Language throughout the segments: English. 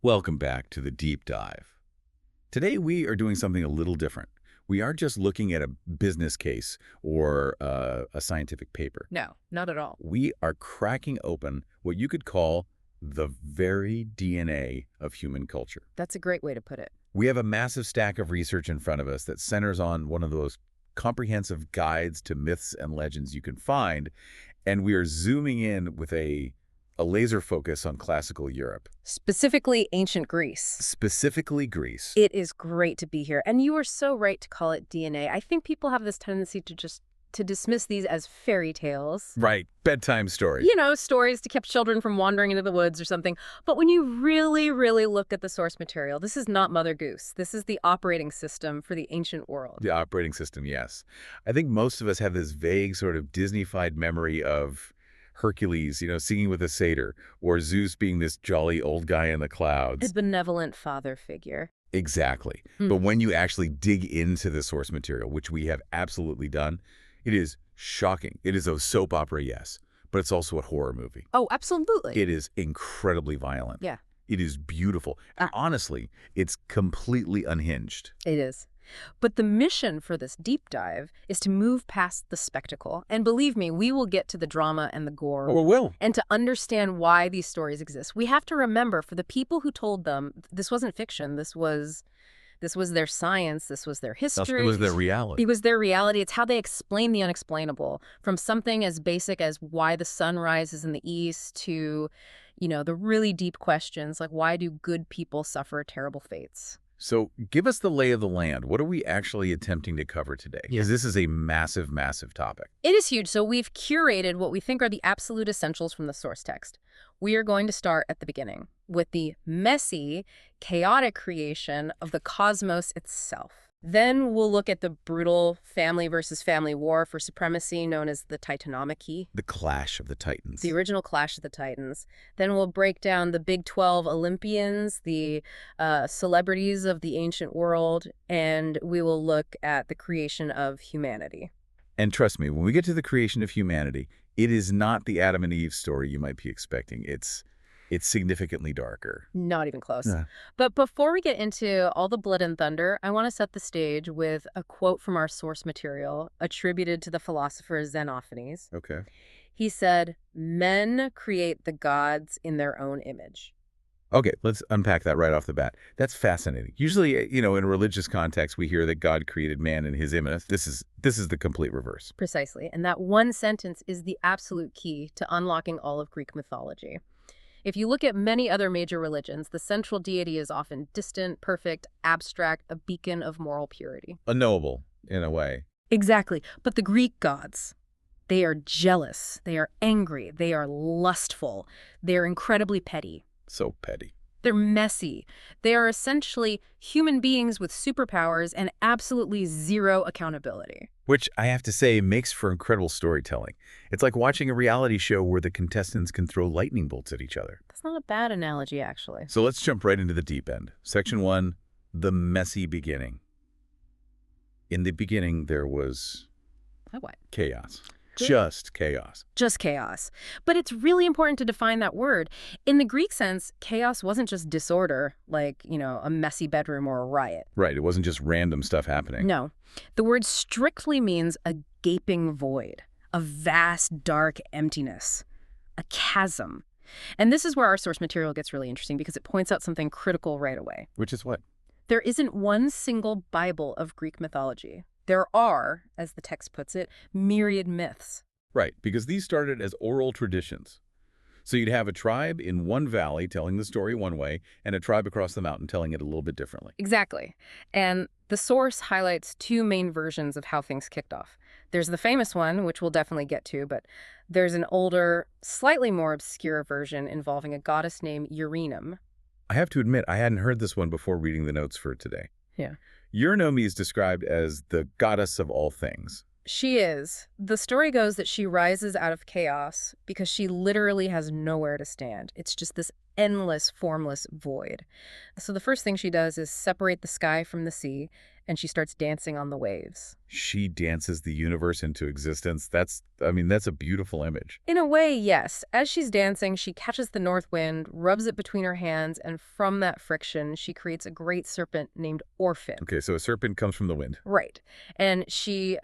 Welcome back to the deep dive. Today we are doing something a little different. We aren't just looking at a business case or a scientific paper. No, not at all. We are cracking open what you could call the very DNA of human culture. That's a great way to put it. We have a massive stack of research in front of us that centers on one of those comprehensive guides to myths and legends you can find, and we are zooming in with a laser focus on classical Europe. Specifically ancient Greece. Specifically Greece. It is great to be here. And you are so right to call it DNA. I think people have this tendency to dismiss these as fairy tales. Right. Bedtime stories. You know, stories to keep children from wandering into the woods or something. But when you really, really look at the source material, this is not Mother Goose. This is the operating system for the ancient world. The operating system, yes. I think most of us have this vague sort of Disney-fied memory of Hercules, singing with a satyr, or Zeus being this jolly old guy in the clouds. A benevolent father figure. Exactly. But when you actually dig into the source material, which we have absolutely done, it is shocking. It is a soap opera, yes, but it's also a horror movie. Oh, absolutely. It is incredibly violent. Yeah. It is beautiful. And honestly, it's completely unhinged. It is. But the mission for this deep dive is to move past the spectacle. And believe me, we will get to the drama and the gore. Oh, we will. And to understand why these stories exist. We have to remember, for the people who told them, this wasn't fiction. This was their science. This was their history. It was their reality. It was their reality. It's how they explain the unexplainable. From something as basic as why the sun rises in the east to, the really deep questions like why do good people suffer terrible fates? So give us the lay of the land. What are we actually attempting to cover today? Because this is a massive, massive topic. It is huge. So we've curated what we think are the absolute essentials from the source text. We are going to start at the beginning with the messy, chaotic creation of the cosmos itself. Then we'll look at the brutal family versus family war for supremacy known as the Titanomachy. The clash of the Titans. The original clash of the Titans. Then we'll break down the Big 12 Olympians, the celebrities of the ancient world, and we will look at the creation of humanity. And trust me, when we get to the creation of humanity, it is not the Adam and Eve story you might be expecting. It's significantly darker. Not even close. But before we get into all the blood and thunder, I want to set the stage with a quote from our source material attributed to the philosopher Xenophanes. Okay. He said, "Men create the gods in their own image." Okay, let's unpack that right off the bat. That's fascinating. Usually, in a religious context, we hear that God created man in his image. This is the complete reverse. Precisely. And that one sentence is the absolute key to unlocking all of Greek mythology. If you look at many other major religions, the central deity is often distant, perfect, abstract, a beacon of moral purity. Unknowable, in a way. Exactly. But the Greek gods, they are jealous, they are angry, they are lustful, they are incredibly petty. So petty. They're messy. They are essentially human beings with superpowers and absolutely zero accountability. Which, I have to say, makes for incredible storytelling. It's like watching a reality show where the contestants can throw lightning bolts at each other. That's not a bad analogy, actually. So let's jump right into the deep end. Section 1, the messy beginning. In the beginning, there was What? chaos. Just chaos. Just chaos. But it's really important to define that word. In the Greek sense, chaos wasn't just disorder, like, a messy bedroom or a riot. Right. It wasn't just random stuff happening. No. The word strictly means a gaping void, a vast, dark emptiness, a chasm. And this is where our source material gets really interesting because it points out something critical right away. Which is what? There isn't one single Bible of Greek mythology. There are, as the text puts it, myriad myths. Right, because these started as oral traditions. So you'd have a tribe in one valley telling the story one way, and a tribe across the mountain telling it a little bit differently. Exactly. And the source highlights two main versions of how things kicked off. There's the famous one, which we'll definitely get to, but there's an older, slightly more obscure version involving a goddess named Uranus. I have to admit, I hadn't heard this one before reading the notes for today. Yeah. Uranus is described as the goddess of all things. She is. The story goes that she rises out of chaos because she literally has nowhere to stand. It's just this endless, formless void. So the first thing she does is separate the sky from the sea, and she starts dancing on the waves. She dances the universe into existence. That's a beautiful image. In a way, yes. As she's dancing, she catches the north wind, rubs it between her hands, and from that friction, she creates a great serpent named Orphan. Okay, so a serpent comes from the wind. Right. And she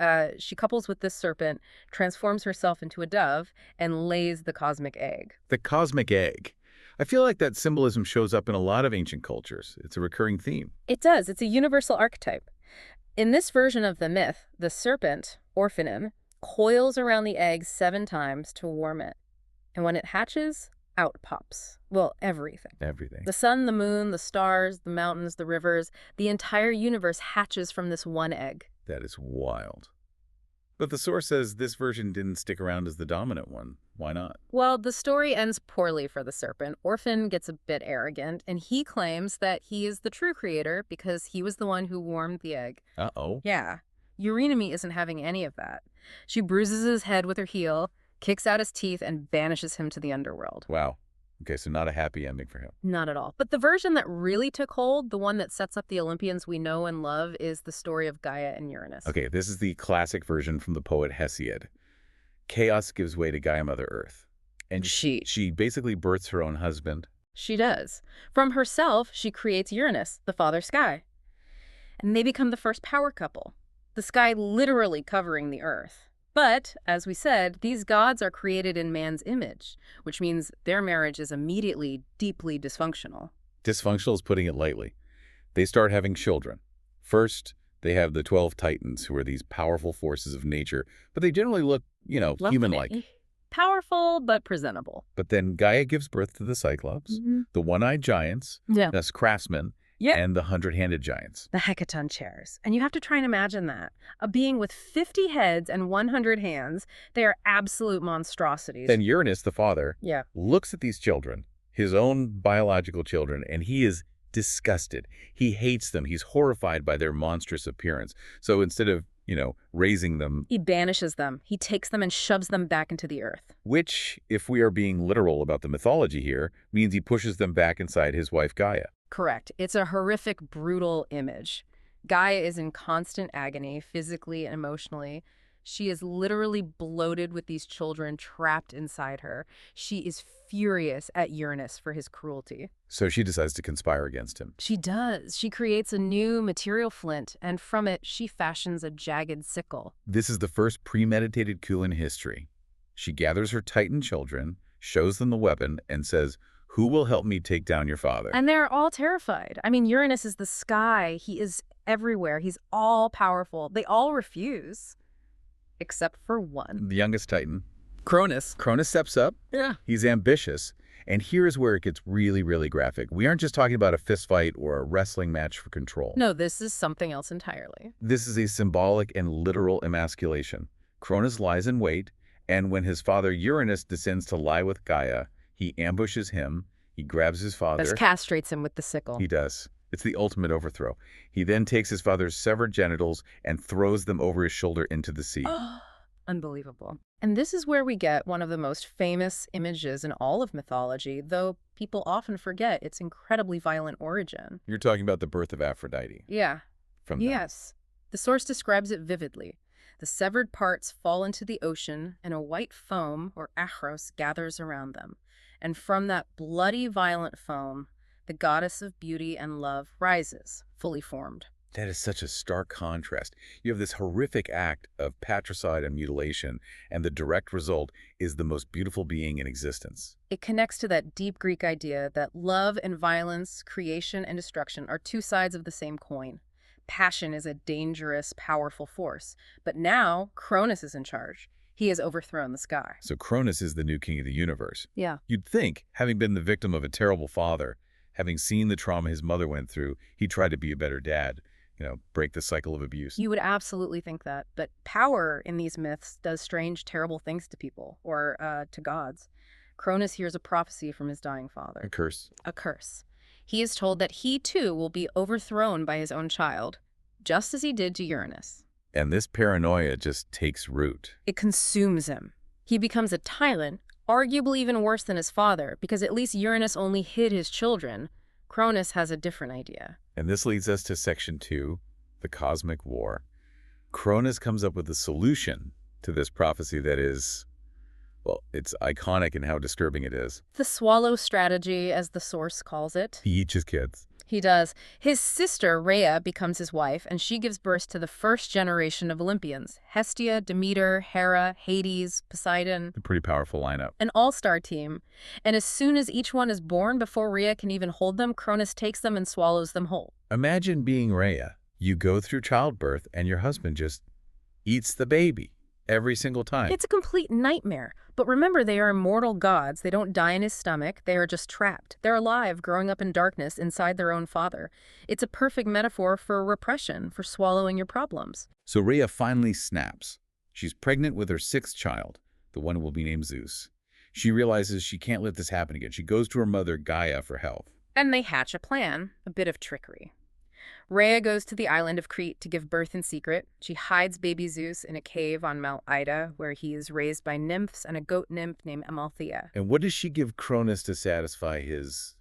couples with this serpent, transforms herself into a dove, and lays the cosmic egg. The cosmic egg. I feel like that symbolism shows up in a lot of ancient cultures. It's a recurring theme. It does. It's a universal archetype. In this version of the myth, the serpent, Orphanim, coils around the egg 7 times to warm it. And when it hatches, out pops. Well, everything. Everything. The sun, the moon, the stars, the mountains, the rivers, the entire universe hatches from this one egg. That is wild. But the source says this version didn't stick around as the dominant one. Why not? Well, the story ends poorly for the serpent. Orphan gets a bit arrogant, and he claims that he is the true creator because he was the one who warmed the egg. Uh-oh. Yeah. Eurynomé isn't having any of that. She bruises his head with her heel, kicks out his teeth, and banishes him to the underworld. Wow. Okay, so not a happy ending for him. Not at all. But the version that really took hold, the one that sets up the Olympians we know and love, is the story of Gaia and Uranus. Okay, this is the classic version from the poet Hesiod. Chaos gives way to Gaia Mother Earth. And she basically births her own husband. She does. From herself, she creates Uranus, the father sky. And they become the first power couple, the sky literally covering the earth. But, as we said, these gods are created in man's image, which means their marriage is immediately deeply dysfunctional. Dysfunctional is putting it lightly. They start having children. First, they have the 12 Titans, who are these powerful forces of nature, but they generally look, human-like. Powerful, but presentable. But then Gaia gives birth to the Cyclops, the one-eyed giants, thus craftsmen, and the 100-handed giants. The hecaton chairs. And you have to try and imagine that. A being with 50 heads and 100 hands, they are absolute monstrosities. Then Uranus, the father, looks at these children, his own biological children, and he is disgusted. He hates them. He's horrified by their monstrous appearance. So instead of, raising them, he banishes them. He takes them and shoves them back into the earth. Which, if we are being literal about the mythology here, means he pushes them back inside his wife Gaia. Correct. It's a horrific, brutal image. Gaia is in constant agony, physically and emotionally. She is literally bloated with these children trapped inside her. She is furious at Uranus for his cruelty. So she decides to conspire against him. She does. She creates a new material flint, and from it, she fashions a jagged sickle. This is the first premeditated coup in history. She gathers her Titan children, shows them the weapon, and says, "Who will help me take down your father?" And they're all terrified. I mean, Uranus is the sky. He is everywhere. He's all powerful. They all refuse. Except for one. The youngest Titan. Cronus. Cronus steps up. Yeah. He's ambitious. And here's where it gets really, really graphic. We aren't just talking about a fist fight or a wrestling match for control. No, this is something else entirely. This is a symbolic and literal emasculation. Cronus lies in wait, and when his father Uranus descends to lie with Gaia, he ambushes him, he grabs his father. This castrates him with the sickle. He does. It's the ultimate overthrow. He then takes his father's severed genitals and throws them over his shoulder into the sea. Unbelievable. And this is where we get one of the most famous images in all of mythology, though people often forget its incredibly violent origin. You're talking about the birth of Aphrodite. Yeah. From them. Yes. The source describes it vividly. The severed parts fall into the ocean, and a white foam, or achros, gathers around them. And from that bloody, violent foam, the goddess of beauty and love rises, fully formed. That is such a stark contrast. You have this horrific act of patricide and mutilation, and the direct result is the most beautiful being in existence. It connects to that deep Greek idea that love and violence, creation and destruction are two sides of the same coin. Passion is a dangerous, powerful force. But now, Cronus is in charge. He has overthrown the sky. So Cronus is the new king of the universe. Yeah. You'd think, having been the victim of a terrible father, having seen the trauma his mother went through, he tried to be a better dad, break the cycle of abuse. You would absolutely think that. But power in these myths does strange, terrible things to people, or to gods. Cronus hears a prophecy from his dying father. A curse. A curse. He is told that he, too, will be overthrown by his own child, just as he did to Uranus. And this paranoia just takes root. It consumes him. He becomes a tyrant, Arguably even worse than his father, because at least Uranus only hid his children. Cronus has a different idea. And this leads us to Section 2, the Cosmic War. Cronus comes up with a solution to this prophecy that is, well, it's iconic in how disturbing it is. The swallow strategy, as the source calls it. He eats his kids. He does. His sister, Rhea, becomes his wife, and she gives birth to the first generation of Olympians. Hestia, Demeter, Hera, Hades, Poseidon. A pretty powerful lineup. An all-star team. And as soon as each one is born, before Rhea can even hold them, Cronus takes them and swallows them whole. Imagine being Rhea. You go through childbirth, and your husband just eats the baby every single time. It's a complete nightmare. But remember, they are immortal gods. They don't die in his stomach. They are just trapped. They're alive, growing up in darkness inside their own father. It's a perfect metaphor for repression, for swallowing your problems. So Rhea finally snaps. She's pregnant with her 6th child, the one who will be named Zeus. She realizes she can't let this happen again. She goes to her mother, Gaia, for help. And they hatch a plan, a bit of trickery. Rhea goes to the island of Crete to give birth in secret. She hides baby Zeus in a cave on Mount Ida, where he is raised by nymphs and a goat nymph named Amalthea. And what does she give Cronus to satisfy his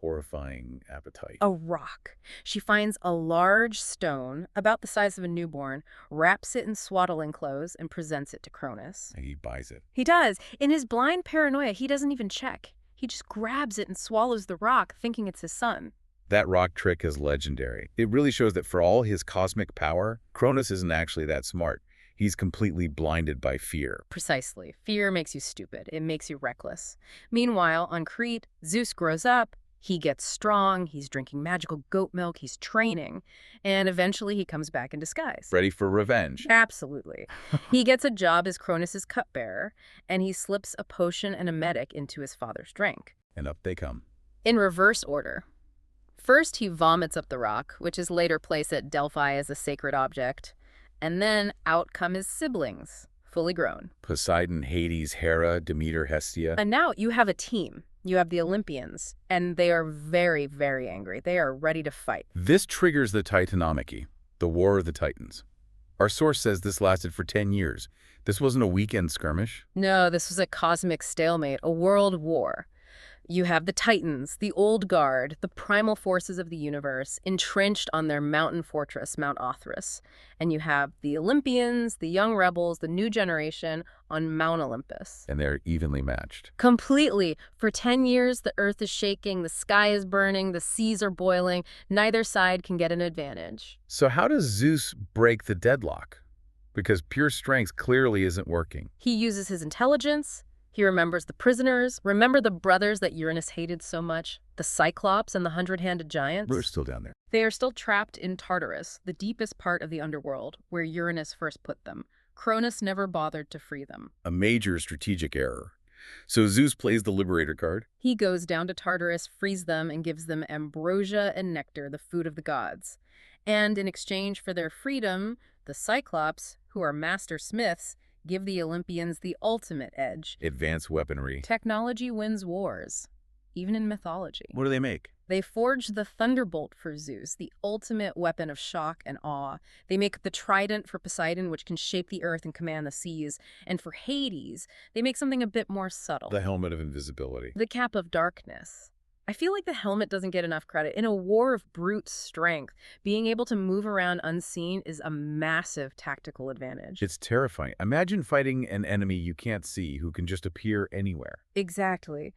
horrifying appetite? A rock. She finds a large stone, about the size of a newborn, wraps it in swaddling clothes, and presents it to Cronus. And he buys it. He does. In his blind paranoia, he doesn't even check. He just grabs it and swallows the rock, thinking it's his son. That rock trick is legendary. It really shows that for all his cosmic power, Cronus isn't actually that smart. He's completely blinded by fear. Precisely. Fear makes you stupid. It makes you reckless. Meanwhile, on Crete, Zeus grows up. He gets strong. He's drinking magical goat milk. He's training. And eventually he comes back in disguise. Ready for revenge. Absolutely. He gets a job as Cronus's cupbearer, and he slips a potion and a medic into his father's drink. And up they come. In reverse order. First, he vomits up the rock, which is later placed at Delphi as a sacred object. And then out come his siblings, fully grown. Poseidon, Hades, Hera, Demeter, Hestia. And now you have a team. You have the Olympians, and they are very, very angry. They are ready to fight. This triggers the Titanomachy, the War of the Titans. Our source says this lasted for 10 years. This wasn't a weekend skirmish. No, this was a cosmic stalemate, a world war. You have the Titans, the old guard, the primal forces of the universe, entrenched on their mountain fortress, Mount Othrys. And you have the Olympians, the young rebels, the new generation on Mount Olympus. And they're evenly matched. Completely. For 10 years, the earth is shaking, the sky is burning, the seas are boiling. Neither side can get an advantage. So how does Zeus break the deadlock? Because pure strength clearly isn't working. He uses his intelligence. He remembers the prisoners. Remember the brothers that Uranus hated so much? The Cyclops and the 100-handed giants? We're still down there. They are still trapped in Tartarus, the deepest part of the underworld, where Uranus first put them. Cronus never bothered to free them. A major strategic error. So Zeus plays the Liberator card. He goes down to Tartarus, frees them, and gives them ambrosia and nectar, the food of the gods. And in exchange for their freedom, the Cyclops, who are master smiths, give the Olympians the ultimate edge. Advanced weaponry. Technology wins wars, even in mythology. What do they make? They forge the thunderbolt for Zeus, the ultimate weapon of shock and awe. They make the trident for Poseidon, which can shape the earth and command the seas. And for Hades, they make something a bit more subtle. The helmet of invisibility. The cap of darkness. I feel like the helmet doesn't get enough credit. In a war of brute strength, being able to move around unseen is a massive tactical advantage. It's terrifying. Imagine fighting an enemy you can't see who can just appear anywhere. Exactly.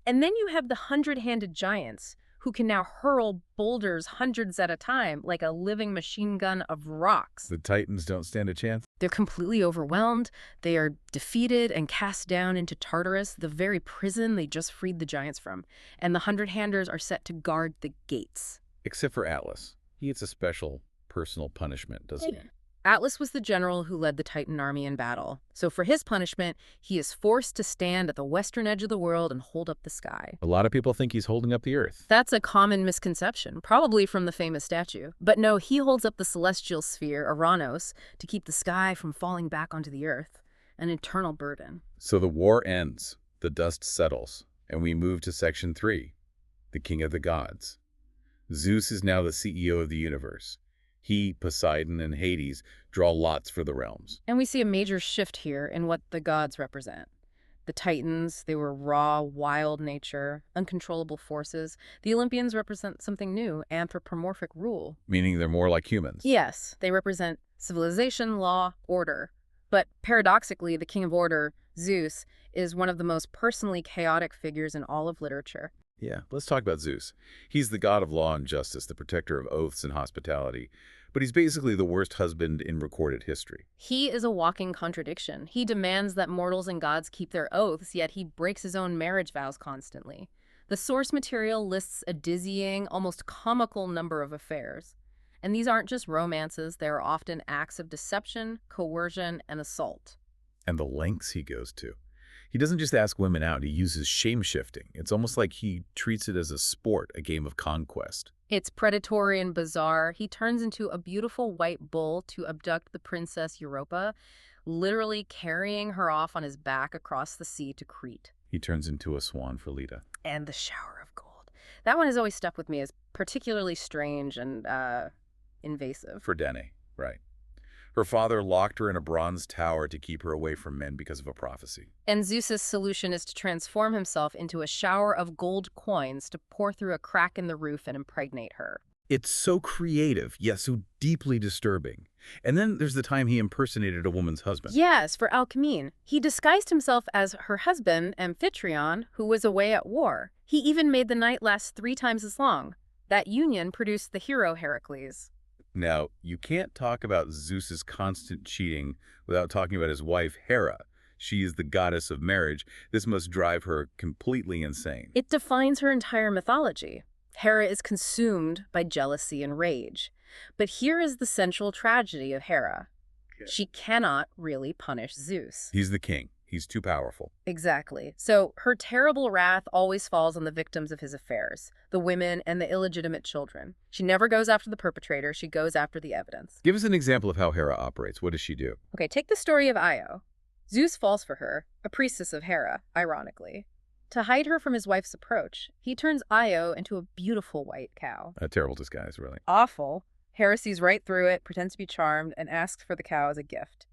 And then you have the 100-handed giants, who can now hurl boulders hundreds at a time like a living machine gun of rocks. The Titans don't stand a chance. They're completely overwhelmed. They are defeated and cast down into Tartarus, the very prison they just freed the giants from. And the 100-handers are set to guard the gates. Except for Atlas. He gets a special personal punishment, doesn't he? Atlas was the general who led the Titan army in battle. So for his punishment, he is forced to stand at the western edge of the world and hold up the sky. A lot of people think he's holding up the Earth. That's a common misconception, probably from the famous statue. But no, he holds up the celestial sphere, Uranus, to keep the sky from falling back onto the Earth. An eternal burden. So the war ends, the dust settles, and we move to Section 3, the King of the Gods. Zeus is now the CEO of the universe. He, Poseidon, and Hades draw lots for the realms. And we see a major shift here in what the gods represent. The Titans, they were raw, wild nature, uncontrollable forces. The Olympians represent something new, anthropomorphic rule. Meaning they're more like humans. Yes, they represent civilization, law, order. But paradoxically, the king of order, Zeus, is one of the most personally chaotic figures in all of literature. Yeah, let's talk about Zeus. He's the god of law and justice, the protector of oaths and hospitality. But he's basically the worst husband in recorded history. He is a walking contradiction. He demands that mortals and gods keep their oaths, yet he breaks his own marriage vows constantly. The source material lists a dizzying, almost comical number of affairs. And these aren't just romances, they are often acts of deception, coercion, and assault. And the lengths he goes to. He doesn't just ask women out, he uses shame-shifting. It's almost like he treats it as a sport, a game of conquest. It's predatory and bizarre. He turns into a beautiful white bull to abduct the princess Europa, literally carrying her off on his back across the sea to Crete. He turns into a swan for Leda. And the shower of gold. That one has always stuck with me as particularly strange and invasive. For Dene, right. Her father locked her in a bronze tower to keep her away from men because of a prophecy. And Zeus's solution is to transform himself into a shower of gold coins to pour through a crack in the roof and impregnate her. It's so creative, yet so deeply disturbing. And then there's the time he impersonated a woman's husband. Yes, for Alcmene. He disguised himself as her husband, Amphitryon, who was away at war. He even made the night last 3 times as long. That union produced the hero Heracles. Now, you can't talk about Zeus's constant cheating without talking about his wife, Hera. She is the goddess of marriage. This must drive her completely insane. It defines her entire mythology. Hera is consumed by jealousy and rage. But here is the central tragedy of Hera. She cannot really punish Zeus. He's the king. He's too powerful. Exactly. So her terrible wrath always falls on the victims of his affairs, the women and the illegitimate children. She never goes after the perpetrator. She goes after the evidence. Give us an example of how Hera operates. What does she do? Okay, take the story of Io. Zeus falls for her, a priestess of Hera, ironically. To hide her from his wife's approach, he turns Io into a beautiful white cow. A terrible disguise, really. Awful. Hera sees right through it, pretends to be charmed, and asks for the cow as a gift.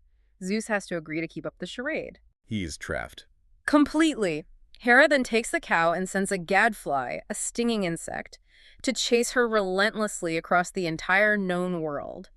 Zeus has to agree to keep up the charade. He is trapped. Completely. Hera then takes the cow and sends a gadfly, a stinging insect, to chase her relentlessly across the entire known world.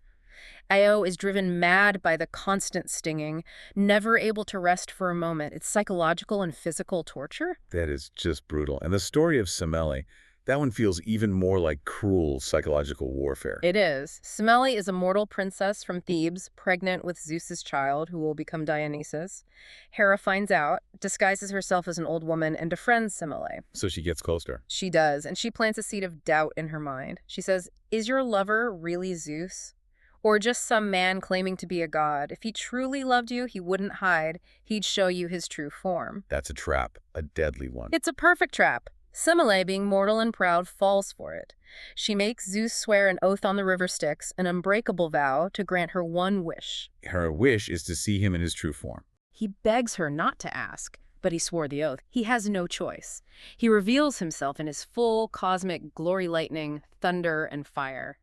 Io is driven mad by the constant stinging, never able to rest for a moment. It's psychological and physical torture. That is just brutal. And the story of Semele, that one feels even more like cruel psychological warfare. It is. Semele is a mortal princess from Thebes, pregnant with Zeus's child, who will become Dionysus. Hera finds out, disguises herself as an old woman, and befriends Semele. So she gets closer. She does, and she plants a seed of doubt in her mind. She says, "Is your lover really Zeus? Or just some man claiming to be a god? If he truly loved you, he wouldn't hide. He'd show you his true form." That's a trap, a deadly one. It's a perfect trap. Semele, being mortal and proud, falls for it. She makes Zeus swear an oath on the river Styx, an unbreakable vow to grant her one wish. Her wish is to see him in his true form. He begs her not to ask, but he swore the oath. He has no choice. He reveals himself in his full cosmic glory lightning, thunder, and fire.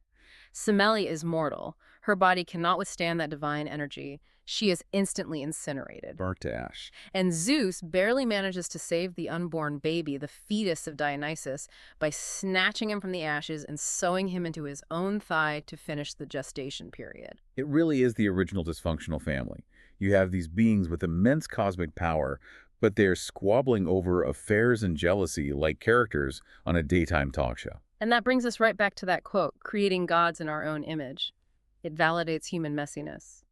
Semele is mortal. Her body cannot withstand that divine energy. She is instantly incinerated. Burnt to ash. And Zeus barely manages to save the unborn baby, the fetus of Dionysus, by snatching him from the ashes and sewing him into his own thigh to finish the gestation period. It really is the original dysfunctional family. You have these beings with immense cosmic power, but they're squabbling over affairs and jealousy like characters on a daytime talk show. And that brings us right back to that quote, creating gods in our own image. It validates human messiness.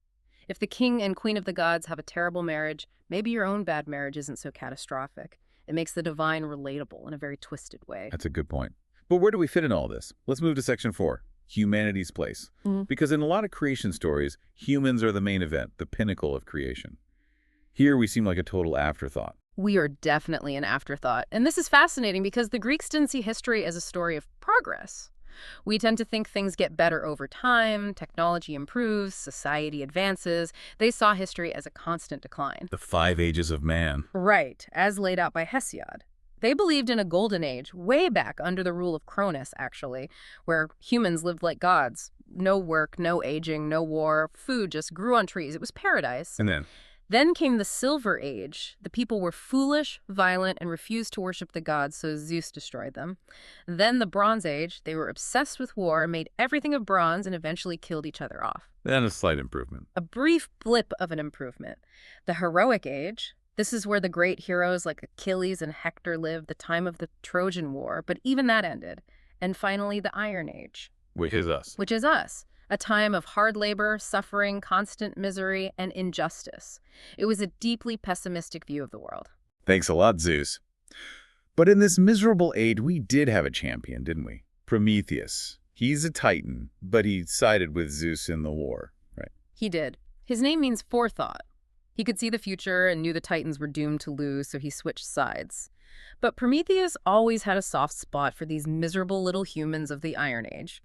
If the king and queen of the gods have a terrible marriage, maybe your own bad marriage isn't so catastrophic. It makes the divine relatable in a very twisted way. That's a good point. But where do we fit in all this? Let's move to section 4, humanity's place. Because in a lot of creation stories, humans are the main event, the pinnacle of creation. Here we seem like a total afterthought. We are definitely an afterthought. And this is fascinating because the Greeks didn't see history as a story of progress. We tend to think things get better over time, technology improves, society advances. They saw history as a constant decline. The 5 ages of man. Right, as laid out by Hesiod. They believed in a golden age, way back under the rule of Cronus, actually, where humans lived like gods. No work, no aging, no war, food just grew on trees. It was paradise. And then? Then came the Silver Age. The people were foolish, violent, and refused to worship the gods, so Zeus destroyed them. Then the Bronze Age. They were obsessed with war, made everything of bronze, and eventually killed each other off. Then a slight improvement. A brief blip of an improvement. The Heroic Age. This is where the great heroes like Achilles and Hector lived, the time of the Trojan War, but even that ended. And finally, the Iron Age. Which is us. Which is us. A time of hard labor, suffering, constant misery, and injustice. It was a deeply pessimistic view of the world. Thanks a lot, Zeus. But in this miserable age, we did have a champion, didn't we? Prometheus. He's a Titan, but he sided with Zeus in the war, right? He did. His name means forethought. He could see the future and knew the Titans were doomed to lose, so he switched sides. But Prometheus always had a soft spot for these miserable little humans of the Iron Age.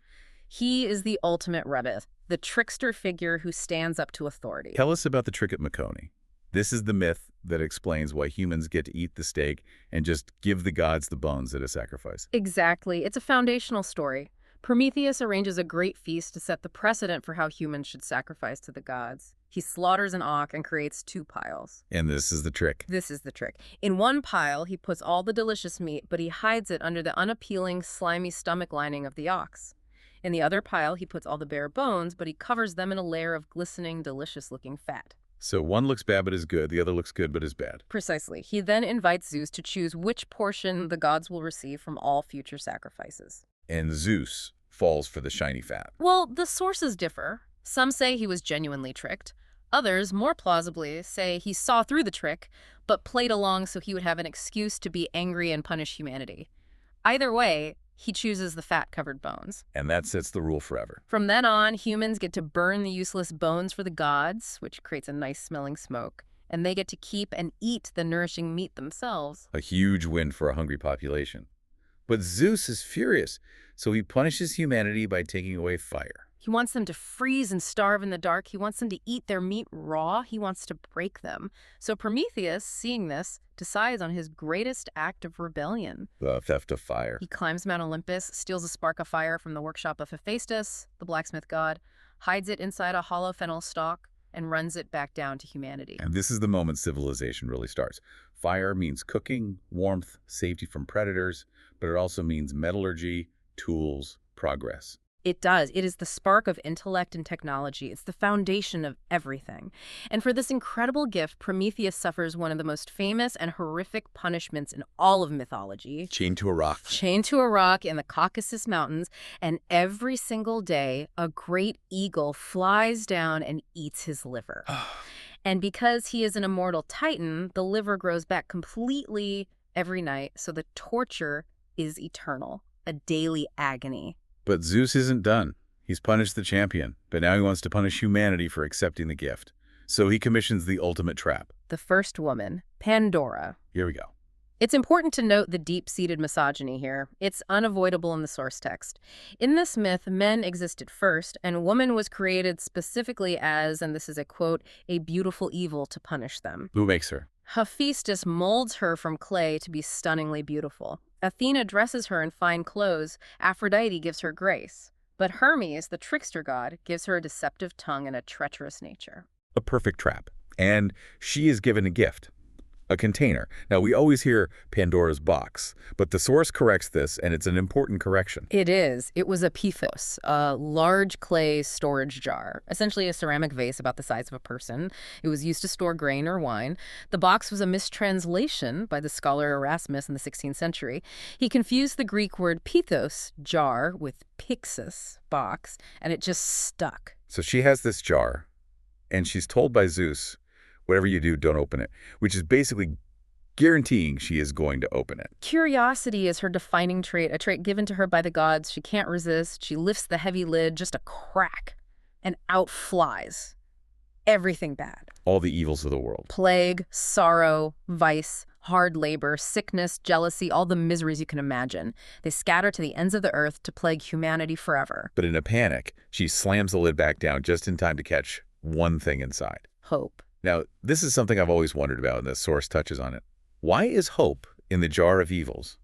He is the ultimate rebel, the trickster figure who stands up to authority. Tell us about the trick at Makoni. This is the myth that explains why humans get to eat the steak and just give the gods the bones at a sacrifice. Exactly. It's a foundational story. Prometheus arranges a great feast to set the precedent for how humans should sacrifice to the gods. He slaughters an ox and creates 2 piles. And this is the trick. This is the trick. In one pile, he puts all the delicious meat, but he hides it under the unappealing, slimy stomach lining of the ox. In the other pile, he puts all the bare bones, but he covers them in a layer of glistening, delicious-looking fat. So one looks bad but is good, the other looks good but is bad. Precisely. He then invites Zeus to choose which portion the gods will receive from all future sacrifices. And Zeus falls for the shiny fat. Well, the sources differ. Some say he was genuinely tricked. Others, more plausibly, say he saw through the trick, but played along so he would have an excuse to be angry and punish humanity. Either way, he chooses the fat-covered bones. And that sets the rule forever. From then on, humans get to burn the useless bones for the gods, which creates a nice-smelling smoke, and they get to keep and eat the nourishing meat themselves. A huge win for a hungry population. But Zeus is furious, so he punishes humanity by taking away fire. He wants them to freeze and starve in the dark. He wants them to eat their meat raw. He wants to break them. So Prometheus, seeing this, decides on his greatest act of rebellion. The theft of fire. He climbs Mount Olympus, steals a spark of fire from the workshop of Hephaestus, the blacksmith god, hides it inside a hollow fennel stalk, and runs it back down to humanity. And this is the moment civilization really starts. Fire means cooking, warmth, safety from predators, but it also means metallurgy, tools, progress. It does. It is the spark of intellect and technology. It's the foundation of everything. And for this incredible gift, Prometheus suffers one of the most famous and horrific punishments in all of mythology. Chained to a rock. Chained to a rock in the Caucasus Mountains, and every single day, a great eagle flies down and eats his liver. And because he is an immortal titan, the liver grows back completely every night, so the torture is eternal, a daily agony. But Zeus isn't done. He's punished the champion, but now he wants to punish humanity for accepting the gift. So he commissions the ultimate trap. The first woman, Pandora. Here we go. It's important to note the deep-seated misogyny here. It's unavoidable in the source text. In this myth, men existed first, and woman was created specifically as, and this is a quote, a beautiful evil to punish them. Who makes her? Hephaestus molds her from clay to be stunningly beautiful. Athena dresses her in fine clothes. Aphrodite gives her grace. But Hermes, the trickster god, gives her a deceptive tongue and a treacherous nature. A perfect trap. And she is given a gift. A container. Now, we always hear Pandora's box, but the source corrects this, and it's an important correction. It is. It was a pithos, a large clay storage jar, essentially a ceramic vase about the size of a person. It was used to store grain or wine. The box was a mistranslation by the scholar Erasmus in the 16th century. He confused the Greek word pithos, jar, with pixis, box, and it just stuck. So she has this jar, and she's told by Zeus, whatever you do, don't open it, which is basically guaranteeing she is going to open it. Curiosity is her defining trait, a trait given to her by the gods. She can't resist. She lifts the heavy lid, just a crack, and out flies everything bad. All the evils of the world. Plague, sorrow, vice, hard labor, sickness, jealousy, all the miseries you can imagine. They scatter to the ends of the earth to plague humanity forever. But in a panic, she slams the lid back down just in time to catch one thing inside. Hope. Now, this is something I've always wondered about, and the source touches on it. Why is hope in the jar of evils?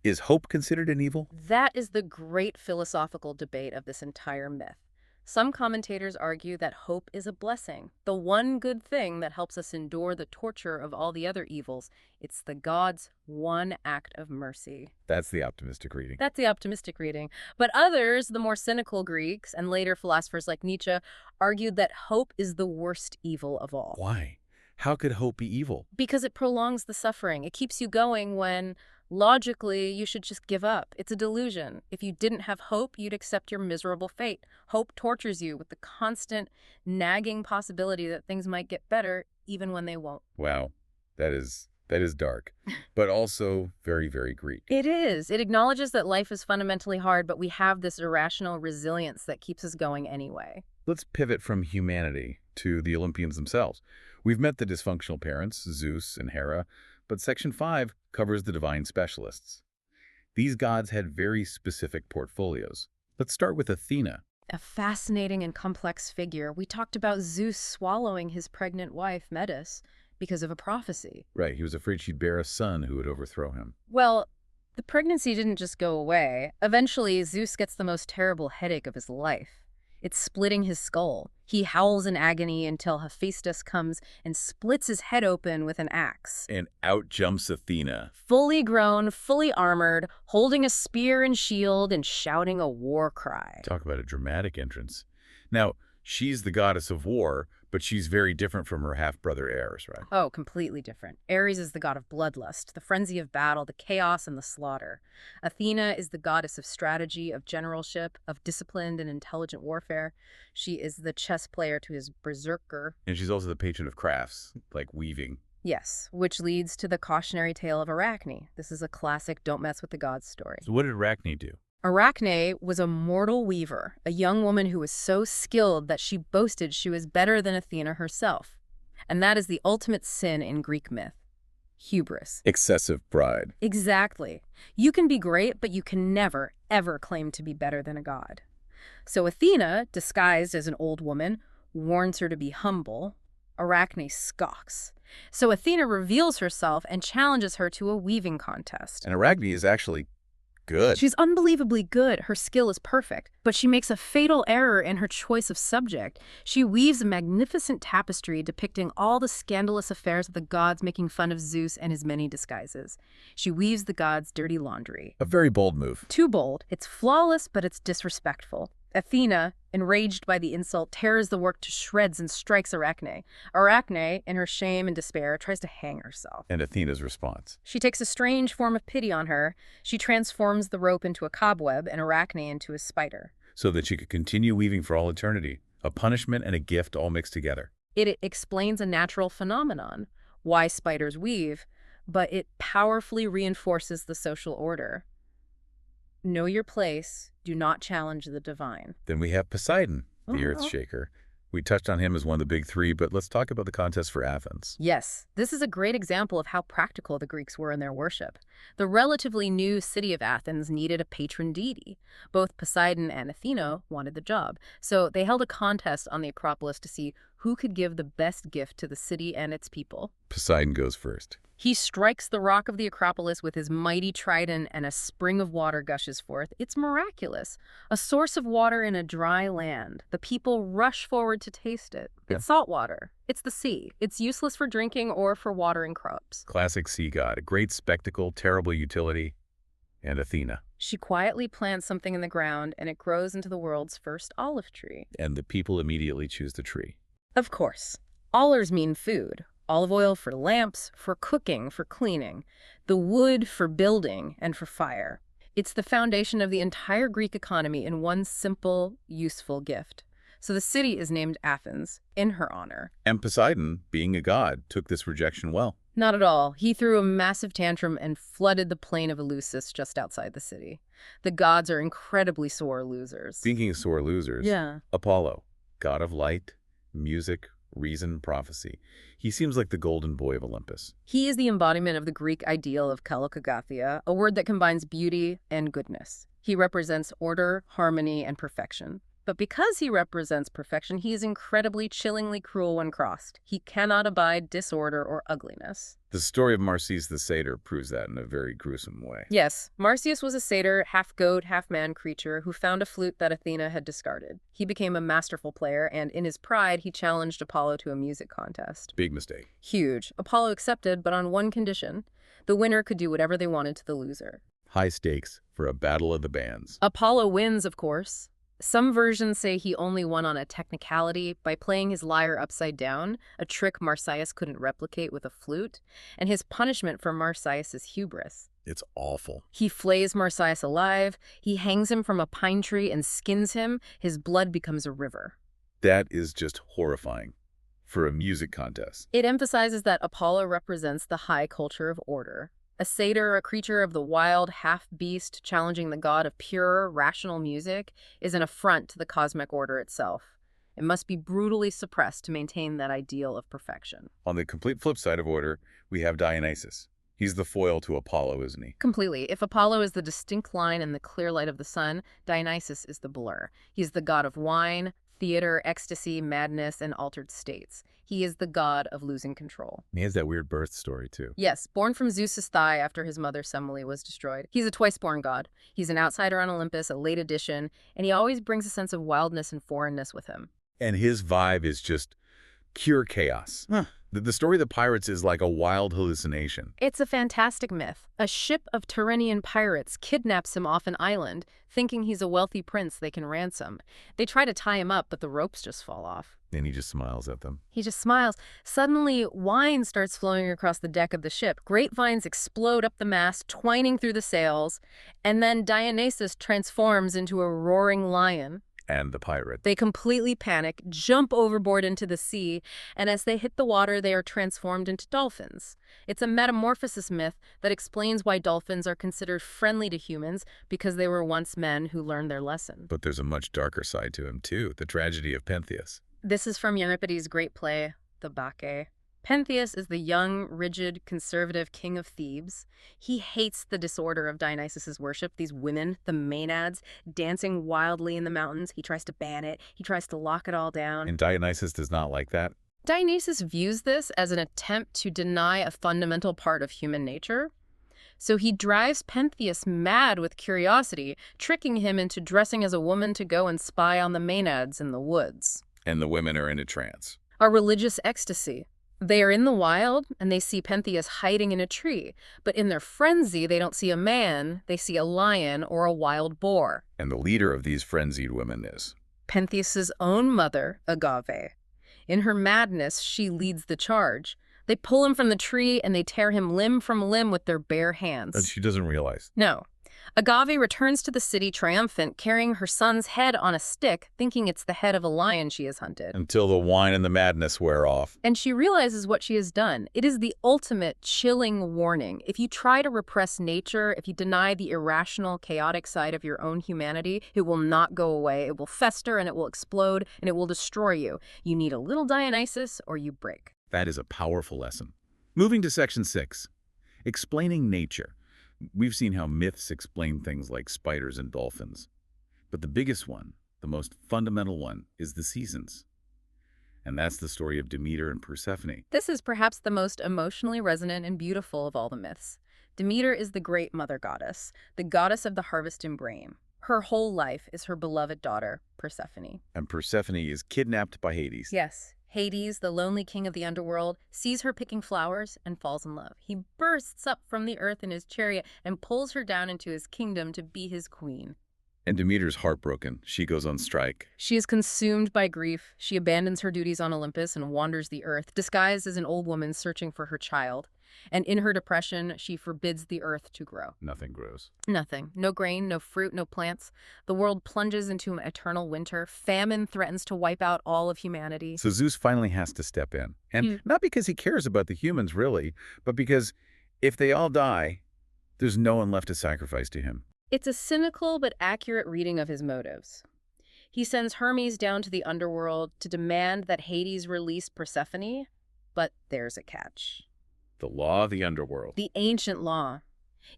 Is hope considered an evil? That is the great philosophical debate of this entire myth. Some commentators argue that hope is a blessing, the one good thing that helps us endure the torture of all the other evils. It's the gods' one act of mercy. That's the optimistic reading. That's the optimistic reading. But others, the more cynical Greeks and later philosophers like Nietzsche, argued that hope is the worst evil of all. Why? How could hope be evil? Because it prolongs the suffering. It keeps you going when, logically, you should just give up. It's a delusion. If you didn't have hope, you'd accept your miserable fate. Hope tortures you with the constant, nagging possibility that things might get better, even when they won't. Wow, that is dark, but also very, very Greek. It is. It acknowledges that life is fundamentally hard, but we have this irrational resilience that keeps us going anyway. Let's pivot from humanity to the Olympians themselves. We've met the dysfunctional parents, Zeus and Hera, but Section 5 covers the divine specialists. These gods had very specific portfolios. Let's start with Athena. A fascinating and complex figure. We talked about Zeus swallowing his pregnant wife, Metis, because of a prophecy. Right, he was afraid she'd bear a son who would overthrow him. Well, the pregnancy didn't just go away. Eventually, Zeus gets the most terrible headache of his life. It's splitting his skull. He howls in agony until Hephaestus comes and splits his head open with an axe. And out jumps Athena. Fully grown, fully armored, holding a spear and shield and shouting a war cry. Talk about a dramatic entrance. Now, she's the goddess of war, but she's very different from her half-brother Ares, right? Oh, completely different. Ares is the god of bloodlust, the frenzy of battle, the chaos and the slaughter. Athena is the goddess of strategy, of generalship, of disciplined and intelligent warfare. She is the chess player to his berserker. And she's also the patron of crafts, like weaving. Yes, which leads to the cautionary tale of Arachne. This is a classic don't mess with the gods story. So what did Arachne do? Arachne was a mortal weaver, a young woman who was so skilled that she boasted she was better than Athena herself. And that is the ultimate sin in Greek myth. Hubris. Excessive pride. Exactly. You can be great, but you can never, ever claim to be better than a god. So Athena, disguised as an old woman, warns her to be humble. Arachne scoffs. So Athena reveals herself and challenges her to a weaving contest. And Arachne is actually good. She's unbelievably good. Her skill is perfect. But she makes a fatal error in her choice of subject. She weaves a magnificent tapestry depicting all the scandalous affairs of the gods, making fun of Zeus and his many disguises. She weaves the gods' dirty laundry. A very bold move. Too bold. It's flawless, but it's disrespectful. Athena, enraged by the insult, tears the work to shreds and strikes Arachne. Arachne, in her shame and despair, tries to hang herself. And Athena's response. She takes a strange form of pity on her. She transforms the rope into a cobweb and Arachne into a spider. So that she could continue weaving for all eternity. A punishment and a gift all mixed together. It explains a natural phenomenon, why spiders weave, but it powerfully reinforces the social order. Know your place. Do not challenge the divine. Then we have Poseidon, the earth shaker. We touched on him as one of the big three, but let's talk about the contest for Athens. Yes, this is a great example of how practical the Greeks were in their worship. The relatively new city of Athens needed a patron deity. Both Poseidon and Athena wanted the job, so they held a contest on the Acropolis to see who could give the best gift to the city and its people. Poseidon goes first. He strikes the rock of the Acropolis with his mighty trident and a spring of water gushes forth. It's miraculous. A source of water in a dry land. The people rush forward to taste it. Yeah. It's salt water. It's the sea. It's useless for drinking or for watering crops. Classic sea god. A great spectacle, terrible utility. And Athena. She quietly plants something in the ground and it grows into the world's first olive tree. And the people immediately choose the tree. Of course. Olers mean food. Olive oil for lamps, for cooking, for cleaning. The wood for building and for fire. It's the foundation of the entire Greek economy in one simple, useful gift. So the city is named Athens in her honor. And Poseidon, being a god, took this rejection well. Not at all. He threw a massive tantrum and flooded the plain of Eleusis just outside the city. The gods are incredibly sore losers. Speaking of sore losers, Apollo, god of light, music, reason, prophecy. He seems like the golden boy of Olympus. He is the embodiment of the Greek ideal of kalokagathia, a word that combines beauty and goodness. He represents order, harmony, and perfection. But because he represents perfection, he is incredibly chillingly cruel when crossed. He cannot abide disorder or ugliness. The story of Marsyas the satyr proves that in a very gruesome way. Yes, Marsyas was a satyr, half-goat, half-man creature who found a flute that Athena had discarded. He became a masterful player, and in his pride, he challenged Apollo to a music contest. Big mistake. Huge. Apollo accepted, but on one condition. The winner could do whatever they wanted to the loser. High stakes for a battle of the bands. Apollo wins, of course. Some versions say he only won on a technicality by playing his lyre upside down, a trick Marsyas couldn't replicate with a flute, and his punishment for Marsyas is hubris. It's awful. He flays Marsyas alive, he hangs him from a pine tree and skins him, his blood becomes a river. That is just horrifying for a music contest. It emphasizes that Apollo represents the high culture of order. A satyr, a creature of the wild, half-beast, challenging the god of pure, rational music, is an affront to the cosmic order itself. It must be brutally suppressed to maintain that ideal of perfection. On the complete flip side of order, we have Dionysus. He's the foil to Apollo, isn't he? Completely. If Apollo is the distinct line in the clear light of the sun, Dionysus is the blur. He's the god of wine, theater, ecstasy, madness, and altered states. He is the god of losing control. He has that weird birth story, too. Yes, born from Zeus's thigh after his mother Semele was destroyed. He's a twice-born god. He's an outsider on Olympus, a late addition, and he always brings a sense of wildness and foreignness with him. And his vibe is just pure chaos. The story of the pirates is like a wild hallucination. It's a fantastic myth. A ship of Tyrrhenian pirates kidnaps him off an island, thinking he's a wealthy prince they can ransom. They try to tie him up, but the ropes just fall off. And he just smiles at them. He just smiles. Suddenly, wine starts flowing across the deck of the ship. Grapevines explode up the mast, twining through the sails, and then Dionysus transforms into a roaring lion. And the pirate. They completely panic, jump overboard into the sea, and as they hit the water, they are transformed into dolphins. It's a metamorphosis myth that explains why dolphins are considered friendly to humans because they were once men who learned their lesson. But there's a much darker side to him, too, the tragedy of Pentheus. This is from Euripides' great play, The Bacchae. Pentheus is the young, rigid, conservative king of Thebes. He hates the disorder of Dionysus's worship, these women, the Maenads, dancing wildly in the mountains. He tries to ban it. He tries to lock it all down. And Dionysus does not like that? Dionysus views this as an attempt to deny a fundamental part of human nature. So he drives Pentheus mad with curiosity, tricking him into dressing as a woman to go and spy on the Maenads in the woods. And the women are in a trance. A religious ecstasy. They are in the wild, and they see Pentheus hiding in a tree. But in their frenzy, they don't see a man, they see a lion or a wild boar. And the leader of these frenzied women is Pentheus's own mother, Agave. In her madness, she leads the charge. They pull him from the tree, and they tear him limb from limb with their bare hands. And she doesn't realize. No. Agave returns to the city triumphant, carrying her son's head on a stick, thinking it's the head of a lion she has hunted. Until the wine and the madness wear off. And she realizes what she has done. It is the ultimate chilling warning. If you try to repress nature, if you deny the irrational, chaotic side of your own humanity, it will not go away. It will fester and it will explode and it will destroy you. You need a little Dionysus or you break. That is a powerful lesson. Moving to section 6, explaining nature. We've seen how myths explain things like spiders and dolphins. But the biggest one, the most fundamental one, is the seasons. And that's the story of Demeter and Persephone. This is perhaps the most emotionally resonant and beautiful of all the myths. Demeter is the great mother goddess, the goddess of the harvest and grain. Her whole life is her beloved daughter, Persephone. And Persephone is kidnapped by Hades. Yes. Hades, the lonely king of the underworld, sees her picking flowers and falls in love. He bursts up from the earth in his chariot and pulls her down into his kingdom to be his queen. And Demeter's heartbroken. She goes on strike. She is consumed by grief. She abandons her duties on Olympus and wanders the earth, disguised as an old woman searching for her child. And in her depression, she forbids the earth to grow. Nothing grows. Nothing. No grain, no fruit, no plants. The world plunges into an eternal winter. Famine threatens to wipe out all of humanity. So Zeus finally has to step in. And not because he cares about the humans, really, but because if they all die, there's no one left to sacrifice to him. It's a cynical but accurate reading of his motives. He sends Hermes down to the underworld to demand that Hades release Persephone, but there's a catch. The law of the underworld. The ancient law.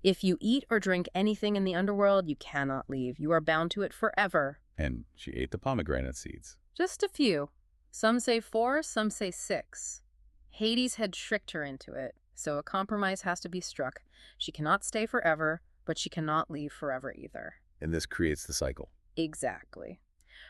If you eat or drink anything in the underworld, you cannot leave. You are bound to it forever. And she ate the pomegranate seeds. Just a few. Some say 4, some say 6. Hades had tricked her into it, so a compromise has to be struck. She cannot stay forever, but she cannot leave forever either. And this creates the cycle. Exactly.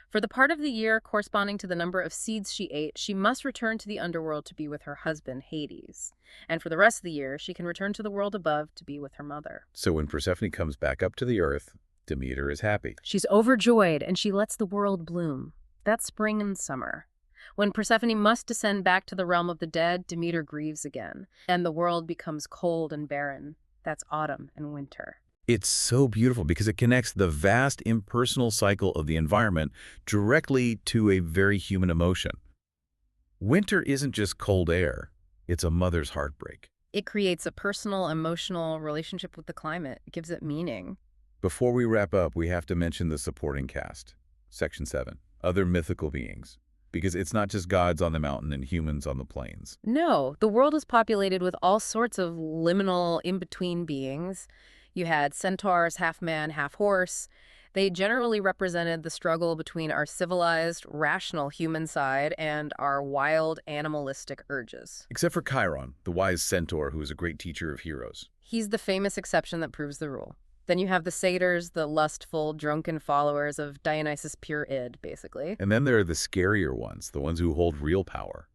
For the part of the year corresponding to the number of seeds she ate, she must return to the underworld to be with her husband, Hades. And for the rest of the year, she can return to the world above to be with her mother. So when Persephone comes back up to the earth, Demeter is happy. She's overjoyed, and she lets the world bloom. That's spring and summer. When Persephone must descend back to the realm of the dead, Demeter grieves again, and the world becomes cold and barren. That's autumn and winter. It's so beautiful because it connects the vast impersonal cycle of the environment directly to a very human emotion. Winter isn't just cold air, it's a mother's heartbreak. It creates a personal, emotional relationship with the climate. It gives it meaning. Before we wrap up, we have to mention the supporting cast. Section 7, other mythical beings. Because it's not just gods on the mountain and humans on the plains. No, the world is populated with all sorts of liminal, in-between beings. You had centaurs, half man, half horse. They generally represented the struggle between our civilized, rational human side and our wild, animalistic urges. Except for Chiron, the wise centaur who is a great teacher of heroes. He's the famous exception that proves the rule. Then you have the satyrs, the lustful, drunken followers of Dionysus' pure id, basically. And then there are the scarier ones, the ones who hold real power,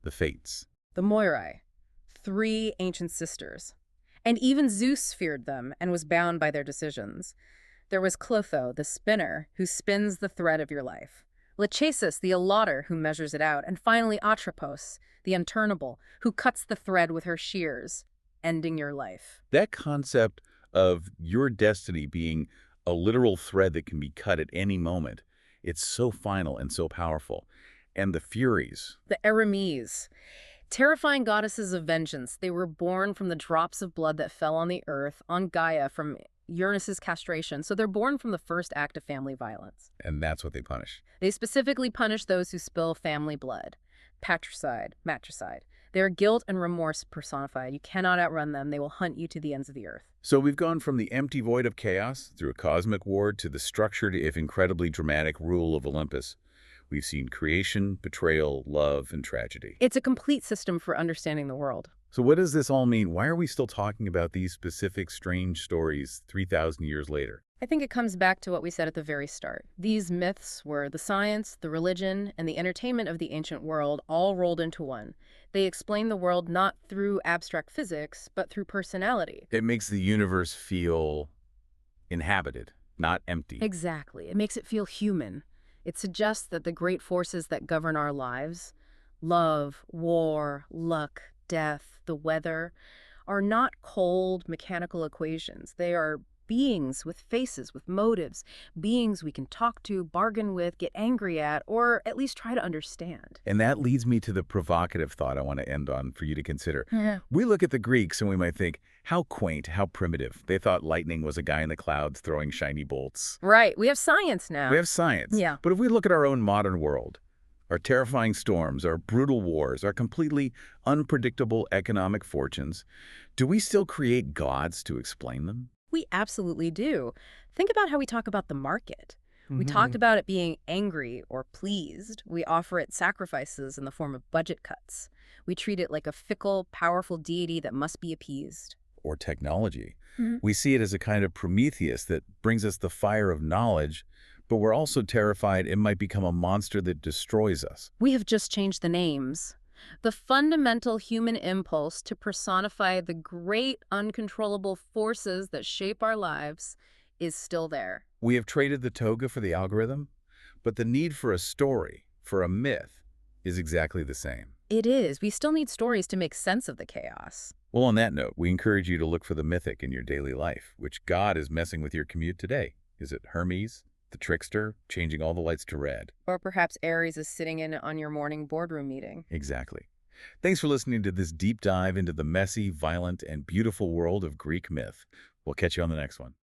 the Fates. The Moirai, 3 ancient sisters. And even Zeus feared them and was bound by their decisions. There was Clotho, the spinner, who spins the thread of your life. Lachesis, the allotter, who measures it out. And finally Atropos, the unturnable, who cuts the thread with her shears, ending your life. That concept of your destiny being a literal thread that can be cut at any moment, it's so final and so powerful. And the Furies. The Eremes, terrifying goddesses of vengeance. They were born from the drops of blood that fell on the earth, on Gaia, from Uranus's castration. So they're born from the first act of family violence. And that's what they punish. They specifically punish those who spill family blood. Patricide, matricide. They are guilt and remorse personified. You cannot outrun them. They will hunt you to the ends of the earth. So we've gone from the empty void of chaos through a cosmic war to the structured, if incredibly dramatic, rule of Olympus. We've seen creation, betrayal, love, and tragedy. It's a complete system for understanding the world. So what does this all mean? Why are we still talking about these specific strange stories 3,000 years later? I think it comes back to what we said at the very start. These myths were the science, the religion, and the entertainment of the ancient world all rolled into one. They explain the world not through abstract physics, but through personality. It makes the universe feel inhabited, not empty. Exactly. It makes it feel human. It suggests that the great forces that govern our lives, love, war, luck, death, the weather, are not cold mechanical equations. They are beings with faces, with motives, beings we can talk to, bargain with, get angry at, or at least try to understand. And that leads me to the provocative thought I want to end on for you to consider. Yeah. We look at the Greeks and we might think, how quaint, how primitive. They thought lightning was a guy in the clouds throwing shiny bolts. Right. We have science now. We have science. Yeah. But if we look at our own modern world, our terrifying storms, our brutal wars, our completely unpredictable economic fortunes, do we still create gods to explain them? We absolutely do. Think about how we talk about the market. We talked about it being angry or pleased. We offer it sacrifices in the form of budget cuts. We treat it like a fickle, powerful deity that must be appeased. Or technology. We see it as a kind of Prometheus that brings us the fire of knowledge, but we're also terrified it might become a monster that destroys us. We have just changed the names. The fundamental human impulse to personify the great uncontrollable forces that shape our lives is still there. We have traded the toga for the algorithm, but the need for a story, for a myth, is exactly the same. It is. We still need stories to make sense of the chaos. Well, on that note, we encourage you to look for the mythic in your daily life. Which god is messing with your commute today? Is it Hermes, the trickster, changing all the lights to red? Or perhaps Ares is sitting in on your morning boardroom meeting. Exactly. Thanks for listening to this deep dive into the messy, violent, and beautiful world of Greek myth. We'll catch you on the next one.